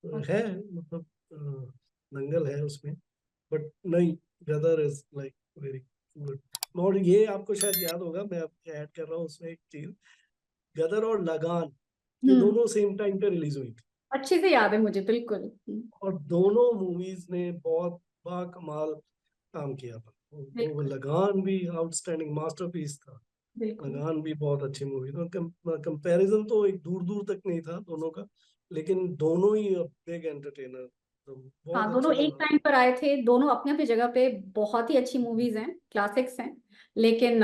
तो है, मतलब दंगल है उसमें, बट नहीं, गदर इज लाइक वेरी गुड। और ये आपको शायद याद होगा, मैं आपको ऐड कर रहा हूँ उसमें एक चीज, गदर और लगान ये हम्म। दोनों सेम टाइम पे रिलीज हुई थी। अच्छे से याद है मुझे, बिल्कुल। और दोनों मूवीज ने बहुत बाकमाल काम किया था। वो बिल्कुल। लगान भी आउटस्टैंडिंग मास्टरपीस था। बिल्कुल। लगान भी बहुत अच्छी मूवी थी, कंपैरिजन तो एक दूर दूर तक नहीं था दोनों का, लेकिन दोनों ही बिग एंटरटेनर, तो हाँ, बहुत दोनों अच्छा एक लगा। टाइम पर आए थे, दोनों अपने अपनी जगह पे बहुत ही अच्छी मूवीज हैं, क्लासिक्स हैं। लेकिन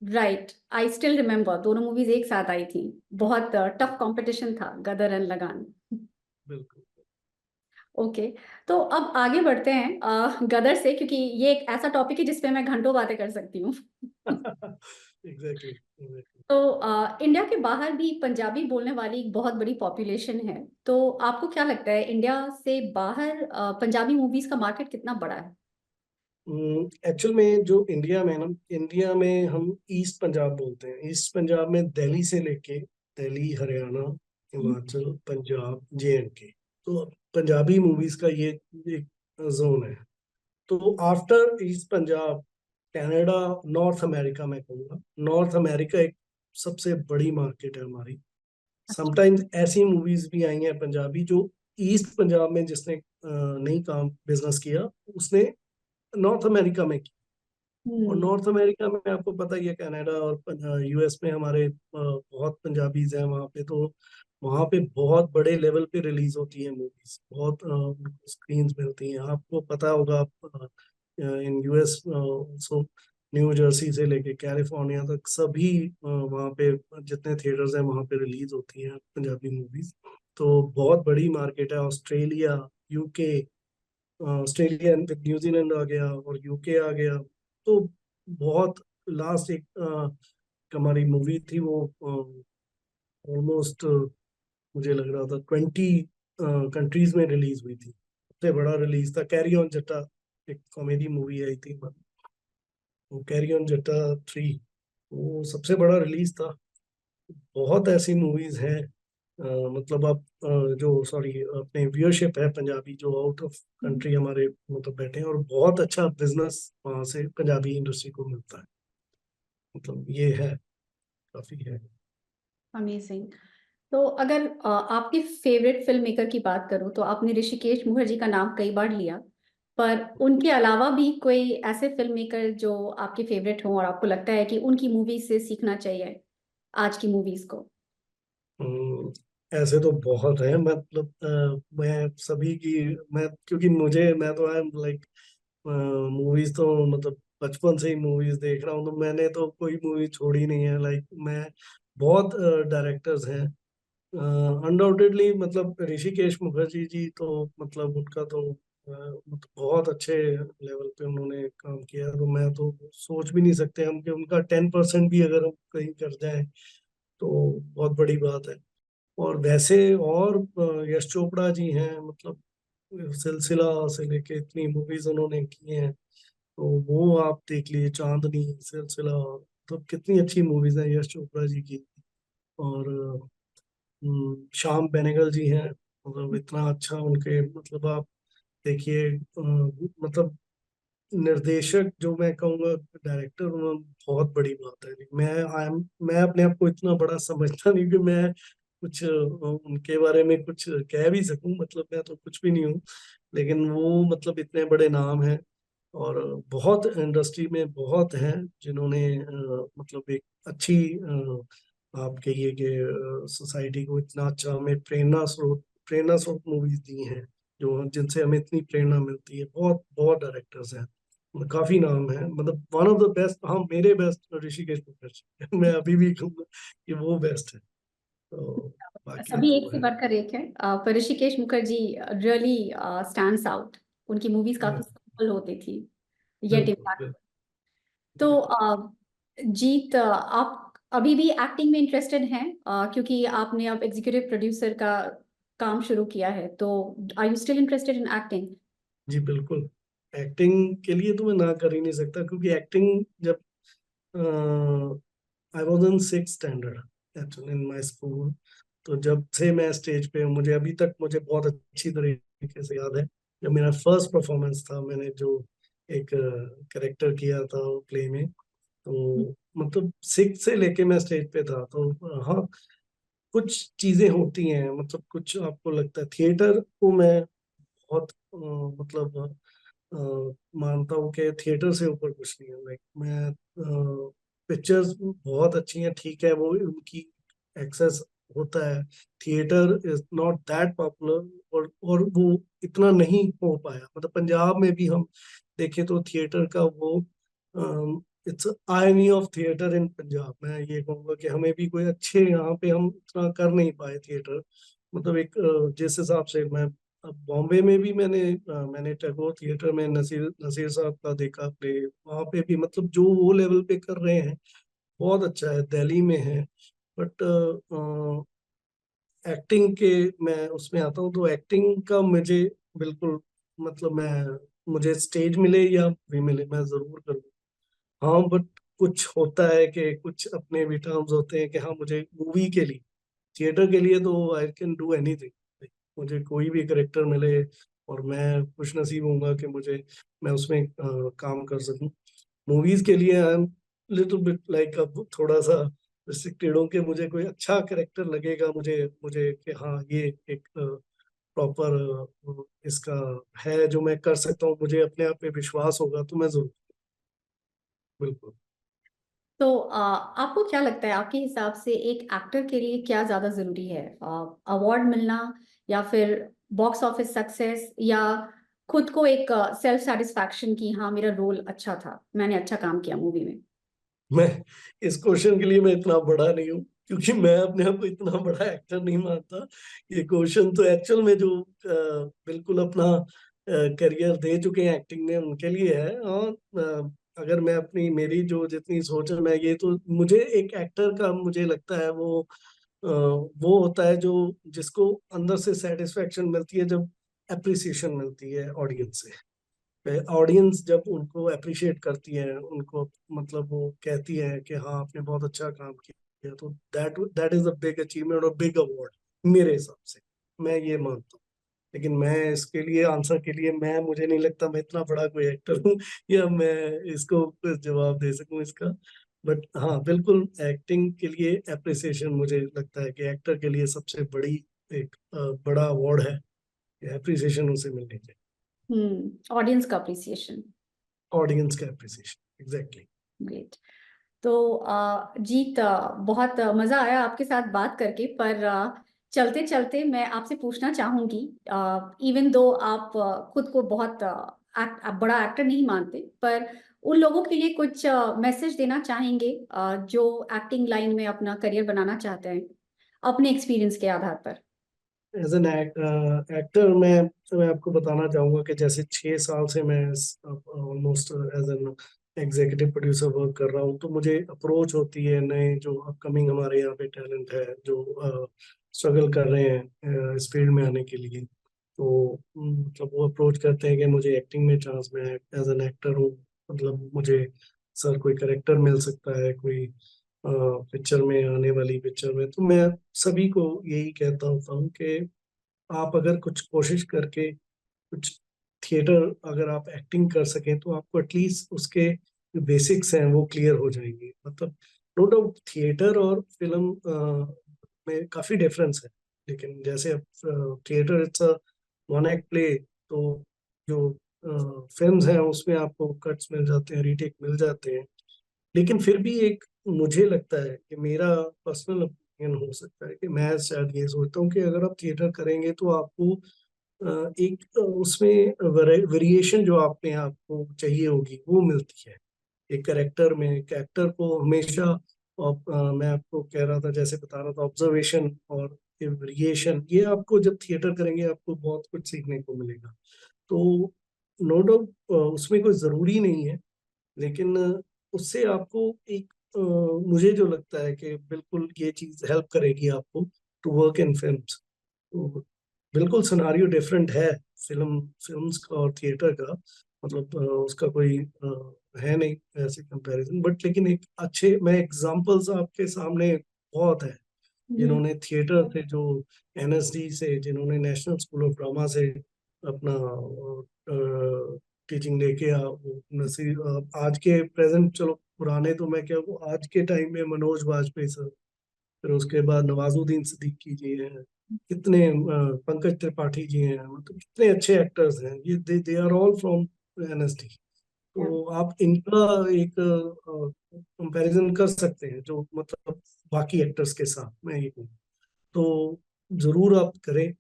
राइट, आई स्टिल रिमेम्बर दोनों मूवीज एक साथ आई थी। बहुत टफ कंपटीशन था गदर एंड लगान। बिल्कुल। ओके। तो अब आगे बढ़ते हैं गदर से, क्योंकि ये एक ऐसा टॉपिक है जिसपे मैं घंटों बातें कर सकती हूँ। Exactly exactly. तो इंडिया के बाहर भी पंजाबी बोलने वाली एक बहुत बड़ी पॉपुलेशन है। तो आपको क्या लगता है इंडिया से बाहर पंजाबी मूवीज का मार्केट कितना बड़ा है? एक्चुअल में जो इंडिया में ना, इंडिया में हम ईस्ट पंजाब बोलते हैं। ईस्ट पंजाब में दिल्ली से लेके, दिल्ली, हरियाणा, हिमाचल, पंजाब, जे एंड के, तो पंजाबी मूवीज का ये एक जोन है। तो after east Punjab, Canada, north America मैं कहूँगा, नॉर्थ अमेरिका एक सबसे बड़ी मार्केट है हमारी। समटाइम्स ऐसी मूवीज भी आई हैं पंजाबी जो ईस्ट पंजाब में जिसने नहीं काम बिजनेस किया, उसने नॉर्थ अमेरिका में किया। और हम्म। नॉर्थ अमेरिका में आपको पता ही है, कनाडा और यूएस में हमारे बहुत पंजाबीज हैं वहाँ पे, तो वहाँ पे बहुत बड़े लेवल पे रिलीज होती है मूवीज, बहुत स्क्रीन्स मिलती हैं। आपको पता होगा, in US so new Jersey से लेके कैलिफोर्निया तक सभी वहाँ पे जितने थिएटर्स हैं वहाँ पे रिलीज होती हैं पंजाबी मूवीज। तो बहुत बड़ी मार्केट है। Australia, UK, Australia with New Zealand आ गया और यूके आ गया। तो बहुत लास्ट एक हमारी मूवी थी वो ऑलमोस्ट मुझे लग रहा था 20 कंट्रीज में रिलीज हुई थी। सबसे बड़ा रिलीज था कैरी ऑन जट्टा, एक कॉमेडी मूवी आई थी वो कैरी ऑन जट्टा 3, वो सबसे बड़ा रिलीज था। बहुत ऐसी मूवीज हैं, मतलब आप जो सॉरी अपने व्यूअरशिप है पंजाबी जो आउट ऑफ कंट्री हमारे मतलब बैठे हैं, और बहुत अच्छा बिजनेस वहाँ से पंजाबी इंडस्ट्री को मिलता है। मतलब ये है, काफी है। अमेजिंग। तो अगर आपके फेवरेट फिल्म मेकर की बात करूं तो आपने ऋषिकेश मुखर्जी का नाम कई बार लिया, पर उनके अलावा भी कोई ऐसे फिल्म मेकर जो आपके फेवरेट हों और आपको लगता है कि उनकी मूवी से सीखना चाहिए आज की मूवीज को? हम्म, ऐसे तो बहुत है, मतलब मैं सभी की, मैं क्योंकि मुझे मैं तो आई एम लाइक मूवीज तो मतलब बचपन से ही मूवीज देख रहा हूँ, तो मैंने तो कोई मूवी छोड़ी नहीं है। लाइक मैं बहुत डायरेक्टर्स हैं अनडाउटेडली, मतलब ऋषिकेश मुखर्जी जी तो मतलब उनका तो मतलब बहुत अच्छे लेवल पे उन्होंने काम किया है। तो मैं तो सोच भी नहीं सकते हम कि उनका 10% भी अगर हम कहीं कर जाए तो बहुत बड़ी बात है। और वैसे और यश चोपड़ा जी हैं, मतलब सिलसिला से लेके इतनी मूवीज उन्होंने की हैं, तो वो आप देख लीजिए, चांदनी, सिलसिला, तो कितनी अच्छी मूवीज हैं यश चोपड़ा जी की। और श्याम बेनेगल जी हैं, मतलब इतना अच्छा उनके, मतलब आप देखिए मतलब निर्देशक जो मैं कहूँगा, डायरेक्टर, उन्होंने बहुत बड़ी बात है। मैं अपने आप को इतना बड़ा समझता नहीं कि मैं कुछ उनके बारे में कुछ कह भी सकूं, मतलब मैं तो कुछ भी नहीं हूँ। लेकिन वो मतलब इतने बड़े नाम हैं, और बहुत इंडस्ट्री में बहुत हैं जिन्होंने मतलब एक अच्छी आप कहिए कि सोसाइटी को इतना अच्छा हमें प्रेरणा स्रोत मूवीज दी हैं, जो जिनसे हमें इतनी प्रेरणा मिलती है। बहुत बहुत डायरेक्टर्स हैं, काफी नाम है, मतलब वन ऑफ द बेस्ट, हाँ मेरे बेस्ट ऋषिकेश मुखर्जी मैं अभी भी कहूँगा कि वो बेस्ट है। तो बाकी सभी एक तो से है। बढ़कर एक है, पर Rishikesh Mukherjee really stands out. उनकी मूवीज काफी हम्म, सिंपल होती थी, येट बिल्कुल इम्पैक्ट। बिल्कुल तो बिल्कुल। जीत, आप अभी भी एक्टिंग में इंटरेस्टेड हैं? क्योंकि आपने अब एग्जीक्यूटिव प्रोड्यूसर का काम शुरू किया है, तो are you still interested in acting? जी बिल्कुल। एक्टिंग के लिए तो मैं ना कर ही नहीं सकता, क्योंकि एक्टिंग जब I was in 6th standard actually in my school, तो जब से मैं स्टेज पे हूँ, मुझे अभी तक मुझे बहुत अच्छी तरीके से याद है जब मेरा फर्स्ट परफॉर्मेंस था, मैंने जो एक कैरेक्टर किया था प्ले में। तो मतलब 6 से लेके मैं स्टेज पे था। तो हाँ, कुछ चीजें होती हैं, मतलब कुछ आपको लगता है थिएटर को मैं बहुत मतलब मानता हूँ कि थिएटर से ऊपर कुछ नहीं है। लाइक मैं पिक्चर्स बहुत अच्छी हैं, ठीक है, वो उनकी एक्सेस होता है। Theatre is not that popular, और वो इतना नहीं हो पाया। मतलब पंजाब में भी हम देखें तो थिएटर का वो it's irony of theatre in Punjab, मैं ये कहूँगा कि हमें भी कोई अच्छे यहाँ पे हम इतना कर नहीं पाए थिएटर। मतलब एक जिस हिसाब से मैं अब बॉम्बे में भी मैंने टैगोर थिएटर में नसीर नसीर साहब का देखा प्ले, वहाँ पे भी मतलब जो वो लेवल पे कर रहे हैं बहुत अच्छा है। दिल्ली में है, बट एक्टिंग के मैं उसमें आता हूँ, तो एक्टिंग का मुझे बिल्कुल मतलब मैं मुझे स्टेज मिले या भी मिले मैं जरूर करूँ। हाँ बट कुछ होता है कि कुछ अपने भी टर्म्स होते हैं कि हाँ मुझे मूवी के लिए, थिएटर के लिए तो आई कैन डू एनीथिंग। मुझे कोई भी करेक्टर मिले और मैं खुश नसीब हूँगा कि मैं उसमें काम कर सकूं। मूवीज के लिए I am little bit like अब थोड़ा सा रिस्ट्रिक्टेड हूँ कि मुझे कोई अच्छा कैरेक्टर लगेगा, मुझे मुझे कि हाँ ये एक प्रॉपर इसका है जो मैं कर सकता हूँ, मुझे अपने आप पे विश्वास होगा तो मैं जरूर। बिल्कुल। तो आपको क्या लगता है, आपके हिसाब से एक एक्टर के लिए क्या ज्यादा जरूरी है, अवार्ड मिलना या फिर बॉक्स ऑफिस सक्सेस, या खुद को एक सेल्फ सेटिस्फैक्शन की हाँ मेरा रोल अच्छा था, मैंने अच्छा काम किया मूवी में? मैं इस क्वेश्चन के लिए मैं इतना बड़ा नहीं हूँ, क्योंकि मैं अपने आप को इतना बड़ा एक्टर नहीं मानता। ये क्वेश्चन तो एक्चुअल में जो बिल्कुल अपना करियर दे चुके हैं एक्टिंग में उनके लिए है। और अगर मैं अपनी मेरी जो जितनी सोच है, मैं ये तो मुझे एक एक्टर का मुझे लगता है वो होता है जो जिसको अंदर से सेटिस्फेक्शन मिलती है जब अप्रिसिएशन मिलती है ऑडियंस से। ऑडियंस जब उनको अप्रिशिएट करती है, उनको मतलब वो कहती है कि हाँ आपने बहुत अच्छा काम किया, तो that that is a big achievement और बिग अवार्ड मेरे हिसाब से। मैं ये मानता हूँ। लेकिन मैं इसके लिए आंसर के लिए मैं मुझे नहीं लगता मैं इतना बड़ा कोई एक्टर हूँ या मैं इसको जवाब दे सकूं इसका। बट हाँ बिल्कुल एक्टिंग के लिए अप्रिसिएशन मुझे लगता है कि एक्टर के लिए सबसे बड़ी एक बड़ा अवार्ड है, अप्रिसिएशन उसे मिलनी चाहिए। ऑडियंस का अप्रिसिएशन। ऑडियंस का अप्रिसिएशन एग्जैक्टली। ग्रेट। तो जीत, बहुत मजा आया आपके साथ बात करके, पर चलते चलते मैं आपसे पूछना चाहूंगी, इवन दो आप खुद को बहुत बड़ा एक्टर नहीं मानते, पर उन लोगों के लिए कुछ मैसेज देना चाहेंगे जो एक्टिंग लाइन में अपना करियर बनाना चाहते हैं, अपने एक्सपीरियंस के आधार पर? एज एन एक्टर मैं आपको बताना चाहूंगा कि जैसे 6 साल से मैं almost as an executive producer work कर रहा हूँ, तो मुझे अप्रोच होती है नए जो अपकमिंग हमारे यहाँ पे टैलेंट है जो स्ट्रगल कर रहे हैं इस फील्ड में आने के लिए। तो मतलब वो अप्रोच करते हैं कि मुझे एक्टिंग में चांस, मैं एज एन एक्टर हूँ, मतलब मुझे सर कोई करेक्टर मिल सकता है कोई पिक्चर में, आने वाली पिक्चर में। तो मैं सभी को यही कहता होता हूँ कि आप अगर कुछ कोशिश करके कुछ थिएटर अगर आप एक्टिंग कर सकें तो आपको एटलीस्ट उसके जो बेसिक्स हैं वो क्लियर हो जाएंगे। मतलब नो डाउट थिएटर और फिल्म में काफी डिफरेंस है, लेकिन जैसे अब theatre it's a one act play, तो जो फिल्म्स हैं उसमें आपको कट्स मिल जाते हैं, रीटेक मिल जाते हैं। लेकिन फिर भी एक मुझे लगता है कि मेरा पर्सनल ओपिनियन हो सकता है कि मैं शायद ये सोचता हूँ कि अगर आप थिएटर करेंगे तो आपको एक उसमें वेरिएशन जो आपने आपको चाहिए होगी वो मिलती है एक करेक्टर में। एक एक्टर को हमेशा मैं आपको कह रहा था, जैसे बता रहा था, ऑब्जर्वेशन और वेरिएशन, ये आपको जब थिएटर करेंगे आपको बहुत कुछ सीखने को मिलेगा। तो नो डाउट उसमें कोई ज़रूरी नहीं है, लेकिन उससे आपको एक मुझे जो लगता है कि बिल्कुल ये चीज हेल्प करेगी आपको टू वर्क इन फिल्म्स। तो बिल्कुल सिनारियो डिफरेंट है फिल्म्स का और थिएटर का। मतलब उसका कोई है नहीं ऐसे कंपैरिजन, बट लेकिन एक अच्छे मैं एग्जांपल्स आपके सामने बहुत है हम्म। जिन्होंने थिएटर से, जो एनएसडी से, जिन्होंने नेशनल स्कूल ऑफ ड्रामा से अपना टीचिंग लेके आज के प्रेजेंट, चलो पुराने तो मैं क्या वो आज के टाइम में मनोज वाजपेयी सर, फिर उसके बाद नवाजुद्दीन सिद्दीकी जी हैं, कितने पंकज त्रिपाठी जी हैं, मतलब कितने अच्छे एक्टर्स हैं ये, they are all from NSD. तो आप इनका एक कंपैरिजन कर सकते हैं जो मतलब बाकी एक्टर्स के साथ, मैं ये कहूँ तो जरूर आप करें।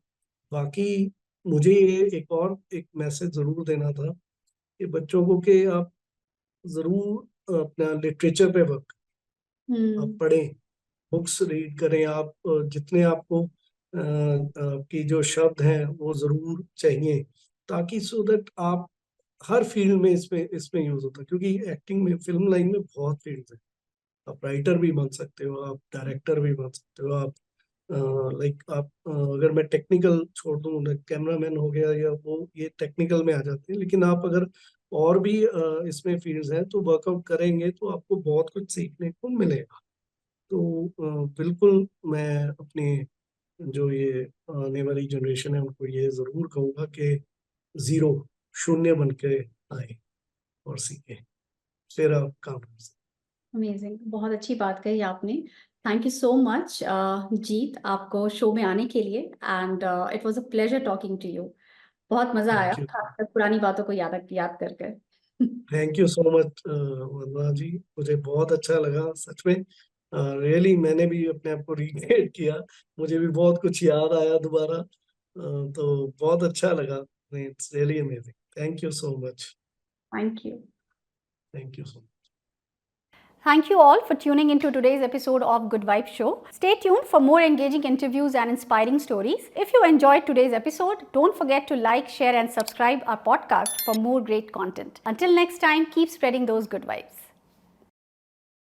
बाकी मुझे ये एक और एक मैसेज जरूर देना था कि बच्चों को कि आप जरूर अपना लिटरेचर पे वर्क, आप हम्म। पढ़ें, बुक्स रीड करें। आप जितने आपको आपकी जो शब्द हैं वो जरूर चाहिए, ताकि सो दैट आप हर फील्ड में इसमें इसमें यूज होता है, क्योंकि एक्टिंग में फिल्म लाइन में बहुत फील्ड है। आप राइटर भी बन सकते हो, आप डायरेक्टर भी बन सकते हो, आप लाइक आप अगर मैं टेक्निकल छोड़ दूं, कैमरामैन हो गया या वो ये टेक्निकल में आ जाते हैं, लेकिन आप अगर और भी इसमें फील्ड्स हैं तो वर्कआउट करेंगे तो आपको बहुत कुछ सीखने को मिलेगा। तो बिल्कुल मैं अपनी जो ये आने वाली जनरेशन है उनको ये जरूर कहूँगा कि जीरो, शून्य बन के आए और सीखे, फिर आप काम कर सकते। अमेजिंग, बहुत अच्छी बात कही आपने। Thank you so much Jeet, आपको शो में आने के लिए, and it was a pleasure talking to you. बहुत मजा आया, थैंक यू, खासकर पुरानी बातों को याद करके। थैंक यू सो मच वंदना जी, मुझे बहुत अच्छा लगा सच में। रियली मैंने भी अपने आप को रिक्रिएट किया, मुझे भी बहुत कुछ याद आया दोबारा। तो बहुत अच्छा लगा, it's really amazing. Thank you so much. Thank you. Thank you so much. Thank you all for tuning into today's episode of Good Vibes Show. Stay tuned for more engaging interviews and inspiring stories. If you enjoyed today's episode, don't forget to like, share, and subscribe our podcast for more great content. Until next time, keep spreading those good vibes.